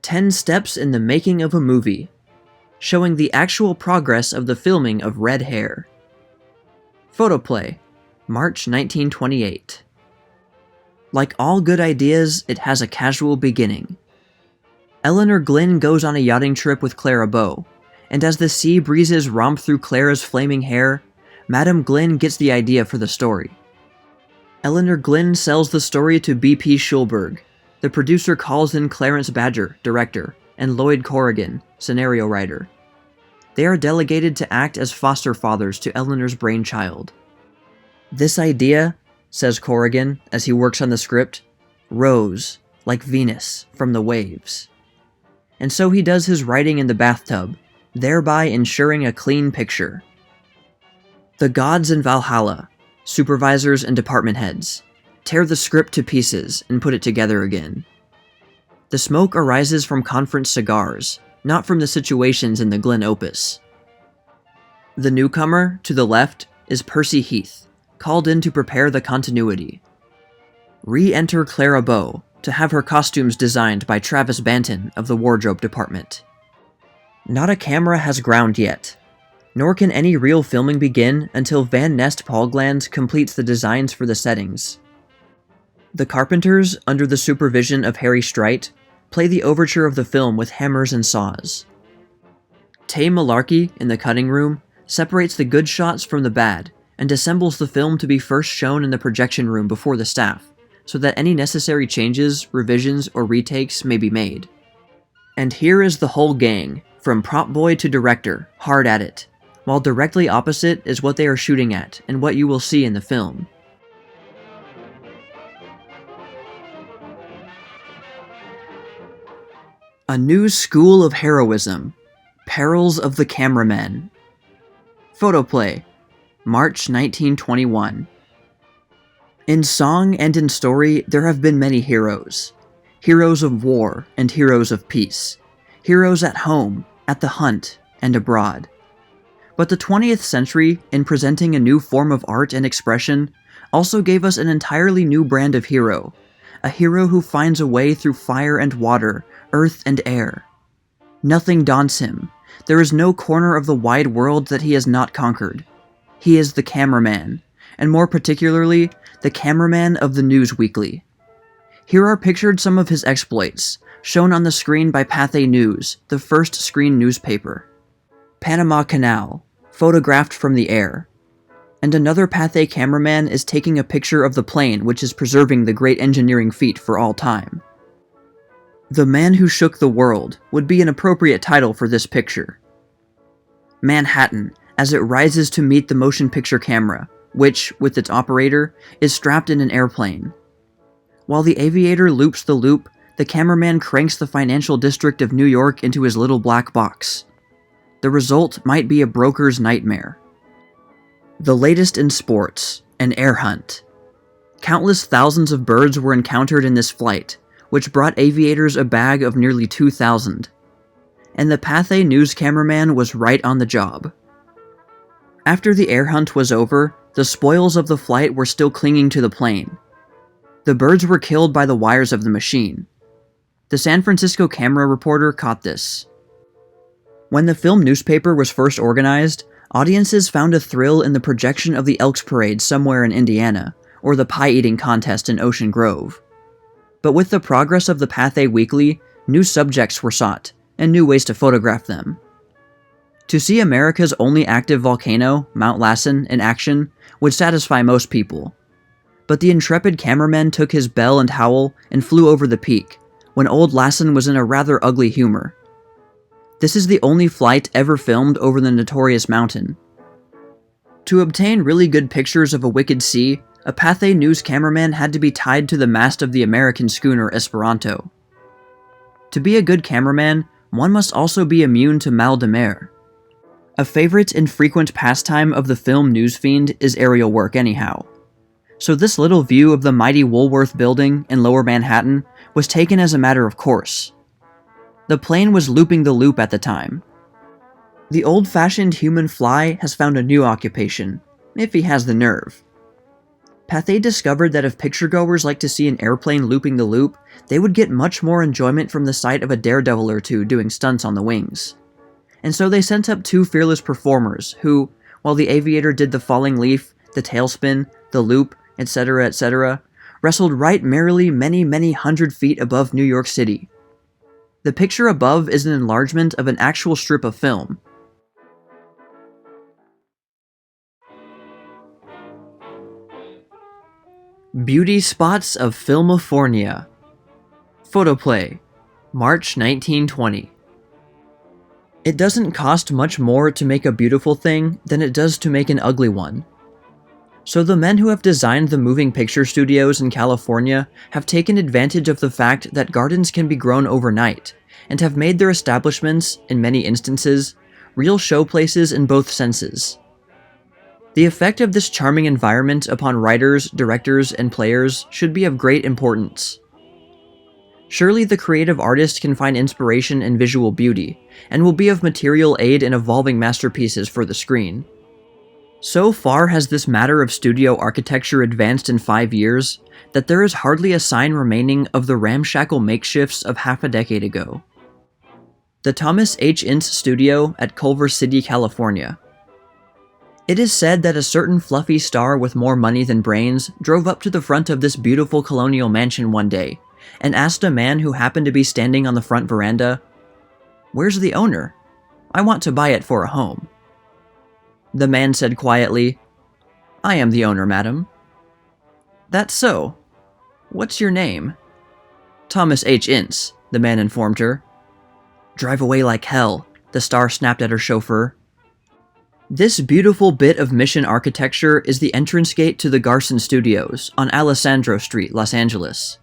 10 Steps in the Making of a Movie, showing the actual progress of the filming of Red Hair. Photoplay, March 1928. Like all good ideas, it has a casual beginning. Eleanor Glynn goes on a yachting trip with Clara Bow, and as the sea breezes romp through Clara's flaming hair, Madame Glynn gets the idea for the story. Eleanor Glynn sells the story to B.P. Schulberg. The producer calls in Clarence Badger, director, and Lloyd Corrigan, scenario writer. They are delegated to act as foster fathers to Eleanor's brainchild. "This idea," says Corrigan as he works on the script, "rose, like Venus, from the waves." And so he does his writing in the bathtub, thereby ensuring a clean picture. The gods in Valhalla, supervisors and department heads, tear the script to pieces and put it together again. The smoke arises from conference cigars, not from the situations in the Glynn opus. The newcomer, to the left, is Percy Heath, called in to prepare the continuity. Re-enter Clara Bow, to have her costumes designed by Travis Banton of the wardrobe department. Not a camera has ground yet, nor can any real filming begin until Van Nest Palgland completes the designs for the settings. The carpenters, under the supervision of Harry Streit, play the overture of the film with hammers and saws. Tay Malarkey, in the cutting room, separates the good shots from the bad, and assembles the film to be first shown in the projection room before the staff, so that any necessary changes, revisions, or retakes may be made. And here is the whole gang, from prop boy to director, hard at it, while directly opposite is what they are shooting at and what you will see in the film. A new school of heroism, Perils of the Cameraman. Photoplay, March 1921. In song and in story, there have been many heroes. Heroes of war and heroes of peace. Heroes at home, at the hunt, and abroad. But the 20th century, in presenting a new form of art and expression, also gave us an entirely new brand of hero. A hero who finds a way through fire and water, earth and air. Nothing daunts him. There is no corner of the wide world that he has not conquered. He is the cameraman, and more particularly, the cameraman of the News Weekly. Here are pictured some of his exploits, shown on the screen by Pathé News, the first screen newspaper. Panama Canal, photographed from the air. And another Pathé cameraman is taking a picture of the plane which is preserving the great engineering feat for all time. The Man Who Shook the World would be an appropriate title for this picture. Manhattan, as it rises to meet the motion picture camera, which, with its operator, is strapped in an airplane. While the aviator loops the loop, the cameraman cranks the financial district of New York into his little black box. The result might be a broker's nightmare. The latest in sports, an air hunt. Countless thousands of birds were encountered in this flight, which brought aviators a bag of nearly 2,000. And the Pathé News cameraman was right on the job. After the air hunt was over, the spoils of the flight were still clinging to the plane. The birds were killed by the wires of the machine. The San Francisco camera reporter caught this. When the film newspaper was first organized, audiences found a thrill in the projection of the Elks Parade somewhere in Indiana, or the pie-eating contest in Ocean Grove. But with the progress of the Pathé Weekly, new subjects were sought, and new ways to photograph them. To see America's only active volcano, Mount Lassen, in action would satisfy most people. But the intrepid cameraman took his bell and howl and flew over the peak, when old Lassen was in a rather ugly humor. This is the only flight ever filmed over the notorious mountain. To obtain really good pictures of a wicked sea, a Pathé News cameraman had to be tied to the mast of the American schooner Esperanto. To be a good cameraman, one must also be immune to mal de mer. A favorite and frequent pastime of the film newsfiend is aerial work anyhow. So this little view of the mighty Woolworth building in lower Manhattan was taken as a matter of course. The plane was looping the loop at the time. The old-fashioned human fly has found a new occupation, if he has the nerve. Pathé discovered that if picturegoers like to see an airplane looping the loop, they would get much more enjoyment from the sight of a daredevil or two doing stunts on the wings. And so they sent up two fearless performers who, while the aviator did the falling leaf, the tailspin, the loop, etc., wrestled right merrily many hundred feet above New York City. The picture above is an enlargement of an actual strip of film. Beauty spots of Filmifornia. Photoplay, March 1920. It doesn't cost much more to make a beautiful thing than it does to make an ugly one. So the men who have designed the moving picture studios in California have taken advantage of the fact that gardens can be grown overnight, and have made their establishments, in many instances, real showplaces in both senses. The effect of this charming environment upon writers, directors, and players should be of great importance. Surely the creative artist can find inspiration in visual beauty, and will be of material aid in evolving masterpieces for the screen. So far has this matter of studio architecture advanced in 5 years, that there is hardly a sign remaining of the ramshackle makeshifts of half a decade ago. The Thomas H. Ince Studio at Culver City, California. It is said that a certain fluffy star with more money than brains drove up to the front of this beautiful colonial mansion one day, and asked a man who happened to be standing on the front veranda, "Where's the owner? I want to buy it for a home." The man said quietly, "I am the owner, madam." "That's so. What's your name?" "Thomas H. Ince," the man informed her. "Drive away like hell," the star snapped at her chauffeur. This beautiful bit of mission architecture is the entrance gate to the Garson Studios on Alessandro Street, Los Angeles.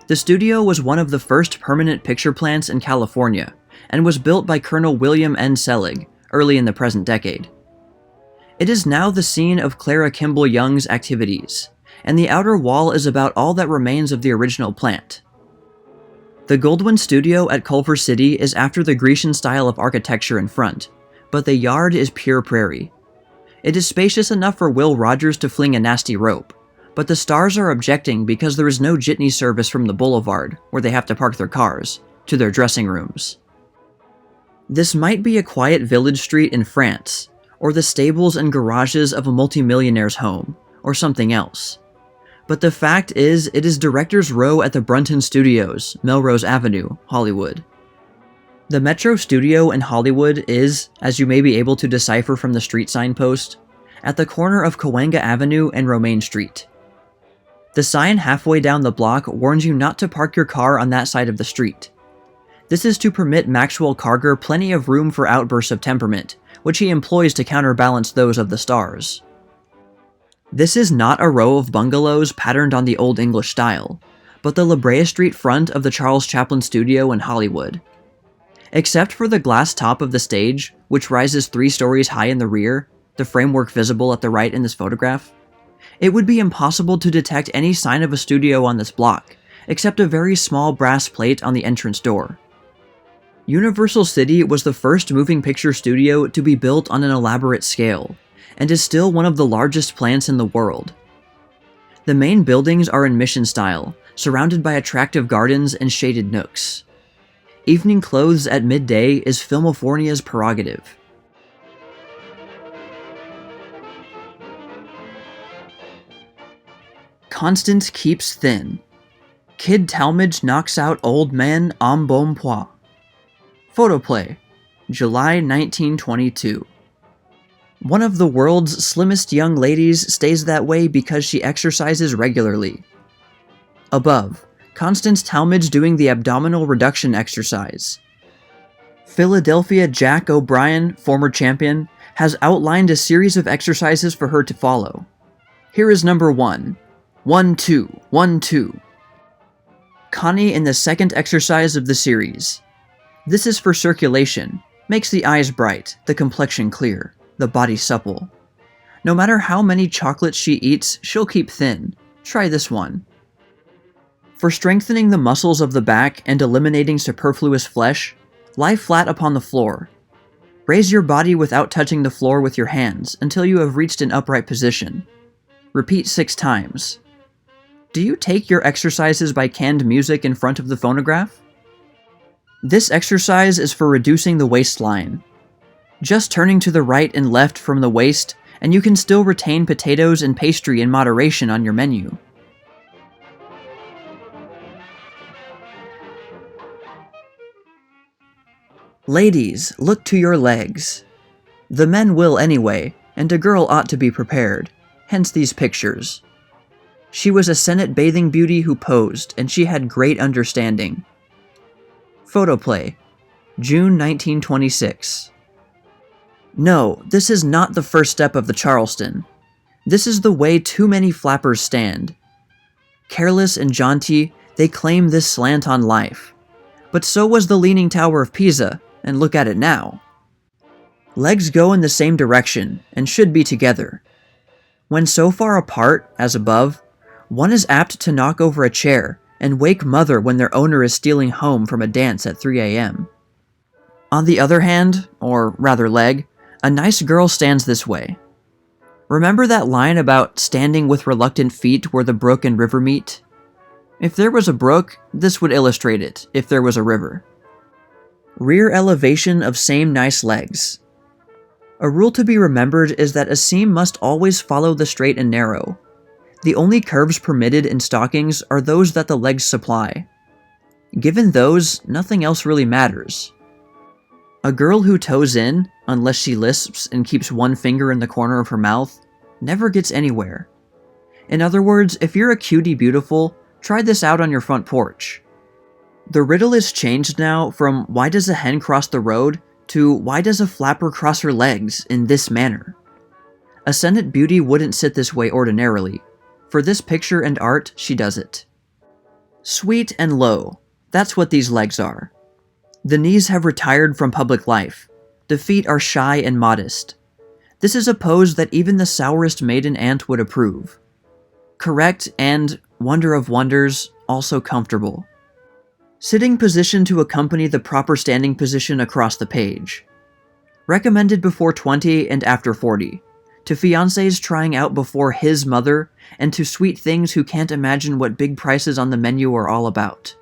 The studio was one of the first permanent picture plants in California, and was built by Colonel William N. Selig early in the present decade. It is now the scene of Clara Kimball Young's activities, and the outer wall is about all that remains of the original plant. The Goldwyn Studio at Culver City is after the Grecian style of architecture in front, but the yard is pure prairie. It is spacious enough for Will Rogers to fling a nasty rope, but the stars are objecting because there is no jitney service from the boulevard, where they have to park their cars, to their dressing rooms. This might be a quiet village street in France, or the stables and garages of a multimillionaire's home, or something else. But the fact is, it is Director's Row at the Brunton Studios, Melrose Avenue, Hollywood. The Metro Studio in Hollywood is, as you may be able to decipher from the street signpost, at the corner of Cahuenga Avenue and Romaine Street. The sign halfway down the block warns you not to park your car on that side of the street. This is to permit Maxwell Carger plenty of room for outbursts of temperament, which he employs to counterbalance those of the stars. This is not a row of bungalows patterned on the Old English style, but the La Brea Street front of the Charles Chaplin Studio in Hollywood. Except for the glass top of the stage, which rises 3 stories high in the rear, the framework visible at the right in this photograph, it would be impossible to detect any sign of a studio on this block, except a very small brass plate on the entrance door. Universal City was the first moving picture studio to be built on an elaborate scale, and is still one of the largest plants in the world. The main buildings are in mission style, surrounded by attractive gardens and shaded nooks. Evening clothes at midday is Filmifornia's prerogative. Constance keeps thin. Kid Talmadge knocks out old man embonpoint. Photoplay, July 1922. One of the world's slimmest young ladies stays that way because she exercises regularly. Above, Constance Talmadge doing the abdominal reduction exercise. Philadelphia Jack O'Brien, former champion, has outlined a series of exercises for her to follow. Here is number 1. 1, 2, 1, 2. Connie in the second exercise of the series. This is for circulation, makes the eyes bright, the complexion clear, the body supple. No matter how many chocolates she eats, she'll keep thin. Try this one. For strengthening the muscles of the back and eliminating superfluous flesh, lie flat upon the floor. Raise your body without touching the floor with your hands until you have reached an upright position. Repeat 6 times. Do you take your exercises by canned music in front of the phonograph? This exercise is for reducing the waistline. Just turning to the right and left from the waist, and you can still retain potatoes and pastry in moderation on your menu. Ladies, look to your legs. The men will anyway, and a girl ought to be prepared, hence these pictures. She was a Senate bathing beauty who posed, and she had great understanding. Photoplay, June 1926. No, this is not the first step of the Charleston. This is the way too many flappers stand. Careless and jaunty, they claim this slant on life. But so was the Leaning Tower of Pisa, and look at it now. Legs go in the same direction, and should be together. When so far apart, as above, one is apt to knock over a chair and wake mother when their owner is stealing home from a dance at 3 a.m. On the other hand, or rather leg, a nice girl stands this way. Remember that line about standing with reluctant feet where the brook and river meet? If there was a brook, this would illustrate it, if there was a river. Rear elevation of same nice legs. A rule to be remembered is that a seam must always follow the straight and narrow. The only curves permitted in stockings are those that the legs supply. Given those, nothing else really matters. A girl who toes in, unless she lisps and keeps one finger in the corner of her mouth, never gets anywhere. In other words, if you're a cutie beautiful, try this out on your front porch. The riddle is changed now from why does a hen cross the road to why does a flapper cross her legs in this manner? A Senate beauty wouldn't sit this way ordinarily. For this picture and art, she does it. Sweet and low, that's what these legs are. The knees have retired from public life. The feet are shy and modest. This is a pose that even the sourest maiden aunt would approve. Correct and, wonder of wonders, also comfortable. Sitting position to accompany the proper standing position across the page. Recommended before 20 and after 40. To fiancés trying out before his mother, and to sweet things who can't imagine what big prices on the menu are all about.